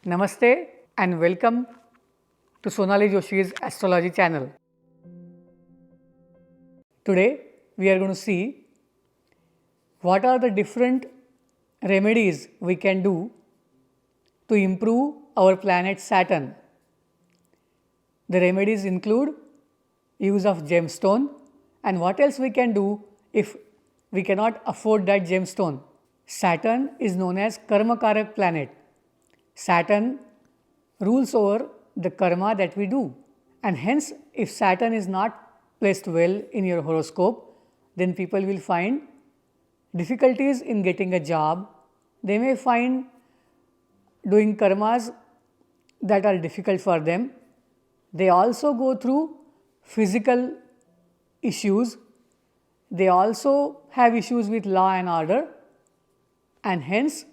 Namaste and welcome to Sonali Joshi's Astrology channel. Today we are going to see what are the different remedies we can do to improve our planet Saturn. The remedies include use of gemstone and what else we can do if we cannot afford that gemstone. Saturn is known as Karmakarak planet. Saturn rules over the karma that we do, and hence if Saturn is not placed well in your horoscope, then people will find difficulties in getting a job. They may find doing karmas that are difficult for them. They also go through physical issues. They also have issues with law and order, and hence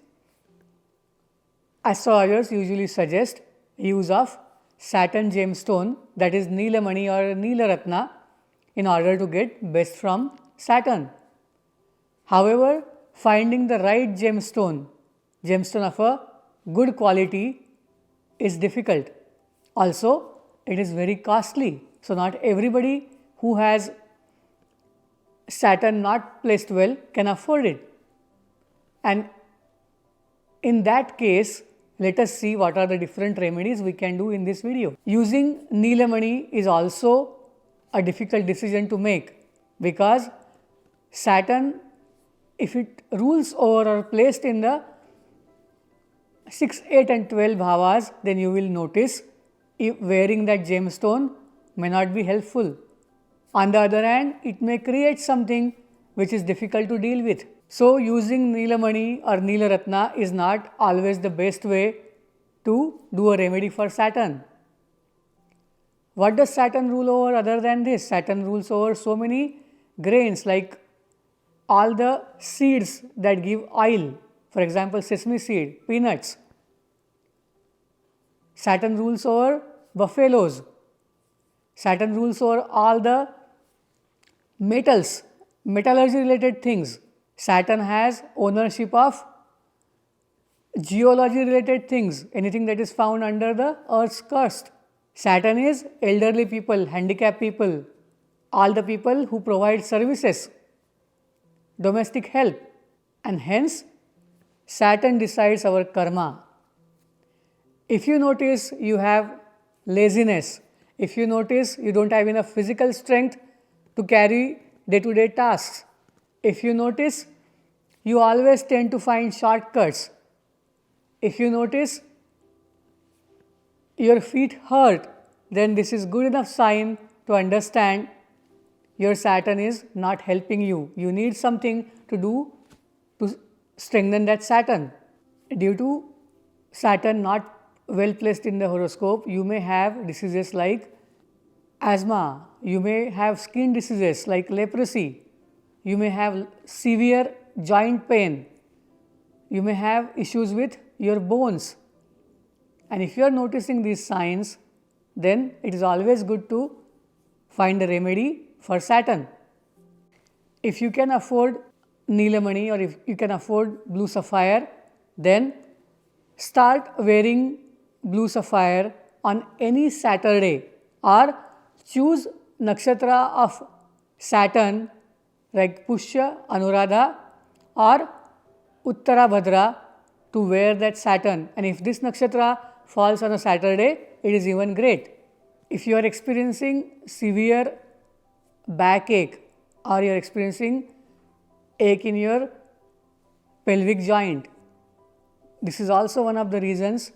astrologers usually suggest use of Saturn gemstone, that is Neelamani or Neelaratna, in order to get best from Saturn. However, finding the right gemstone of a good quality is difficult. Also, it is very costly. So, not everybody who has Saturn not placed well can afford it. And in that case, let us see what are the different remedies we can do in this video. Using Neelamani is also a difficult decision to make, because Saturn, if it rules over or placed in the 6, 8 and 12 bhavas, then you will notice if wearing that gemstone may not be helpful. On the other hand, it may create something which is difficult to deal with. So, using Neelamani or Neelaratna is not always the best way to do a remedy for Saturn. What does Saturn rule over other than this? Saturn rules over so many grains, like all the seeds that give oil, for example, sesame seed, peanuts. Saturn rules over buffaloes. Saturn rules over all the metals, metallurgy related things. Saturn has ownership of geology related things, anything that is found under the earth's crust. Saturn is elderly people, handicapped people, all the people who provide services, domestic help, and hence Saturn decides our karma. If you notice you have laziness, if you notice you don't have enough physical strength to carry day-to-day tasks, if you notice you always tend to find shortcuts, if you notice your feet hurt, then this is good enough sign to understand your Saturn is not helping you. You need something to do to strengthen that Saturn. Due to Saturn not well placed in the horoscope, you may have diseases like asthma, you may have skin diseases like leprosy, you may have severe joint pain, you may have issues with your bones. And if you are noticing these signs, then it is always good to find a remedy for Saturn. If you can afford Neelamani or if you can afford blue sapphire, then start wearing blue sapphire on any Saturday, or choose nakshatra of Saturn like Pushya, Anuradha or Uttarabhadra to wear that Saturn, and if this nakshatra falls on a Saturday, it is even great. If you are experiencing severe backache or you are experiencing ache in your pelvic joint, this is also one of the reasons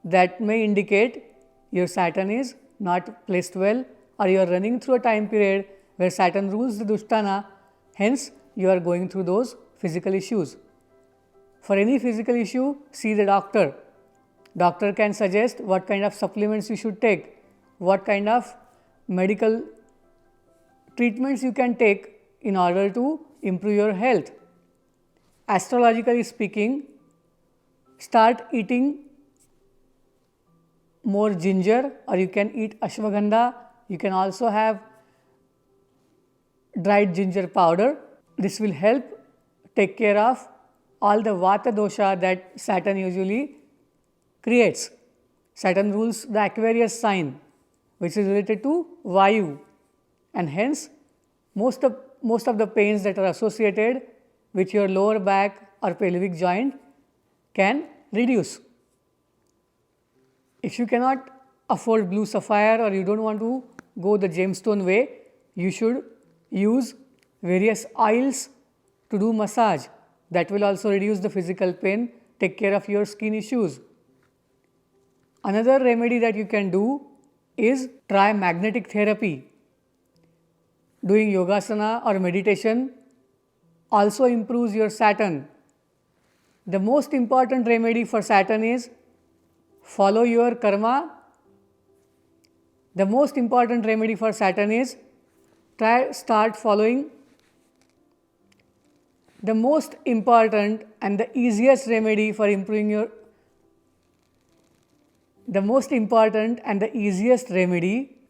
that may indicate your Saturn is not placed well, or you are running through a time period where Saturn rules the Dushtana, hence you are going through those physical issues. For any physical issue, see the doctor. Doctor can suggest what kind of supplements you should take, what kind of medical treatments you can take in order to improve your health. Astrologically speaking, start eating more ginger, or you can eat ashwagandha. You can also have dried ginger powder. This will help take care of all the vata dosha that Saturn usually creates. Saturn rules the Aquarius sign, which is related to Vayu, and hence most of the pains that are associated with your lower back or pelvic joint can reduce. If you cannot afford blue sapphire or you don't want to go the gemstone way, you should use various oils to do massage. That will also reduce the physical pain, take care of your skin issues. Another remedy that you can do is try magnetic therapy. Doing yogasana or meditation also improves your Saturn. The most important remedy for Saturn is follow your karma. The most important remedy for Saturn is start following. The most important and the easiest remedy for improving your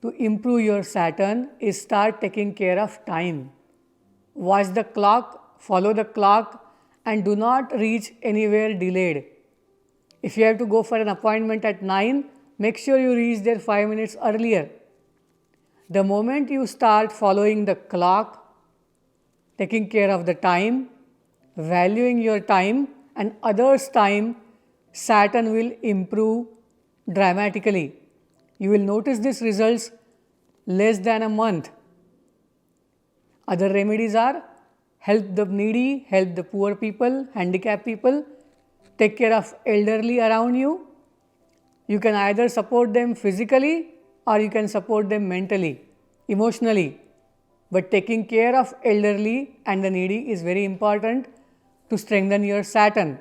to improve your Saturn is start taking care of time. Watch the clock, follow the clock, and do not reach anywhere delayed. If you have to go for an appointment at 9, make sure you reach there 5 minutes earlier. The moment you start following the clock, taking care of the time, valuing your time and others' time, Saturn will improve dramatically. You will notice these results less than a month. Other remedies are help the needy, help the poor people, handicapped people, take care of elderly around you. You can either support them physically or you can support them mentally, emotionally. But taking care of elderly and the needy is very important to strengthen your Saturn.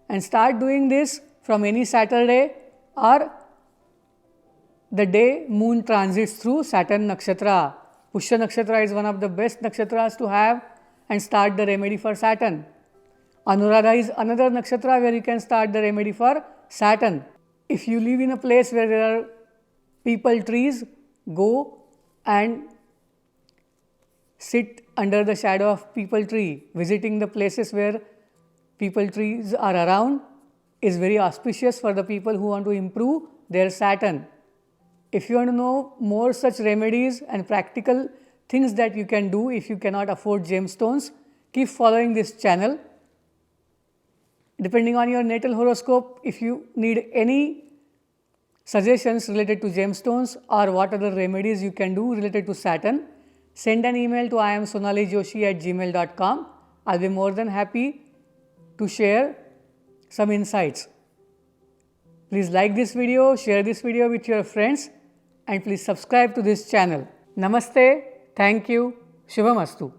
And start doing this from any Saturday or the day moon transits through Saturn Nakshatra. Pushya Nakshatra is one of the best nakshatras to have and start the remedy for Saturn. Anuradha is another nakshatra where you can start the remedy for Saturn. If you live in a place where there are peepal trees, go and sit under the shadow of peepal tree. Visiting the places where peepal trees are around is very auspicious for the people who want to improve their Saturn. If you want to know more such remedies and practical things that you can do if you cannot afford gemstones, keep following this channel. Depending on your natal horoscope, if you need any suggestions related to gemstones or what other remedies you can do related to Saturn, send an email to iamsonalijoshi@gmail.com. I'll be more than happy to share some insights. Please like this video, share this video with your friends, and please subscribe to this channel. Namaste, thank you, Shubhamastu.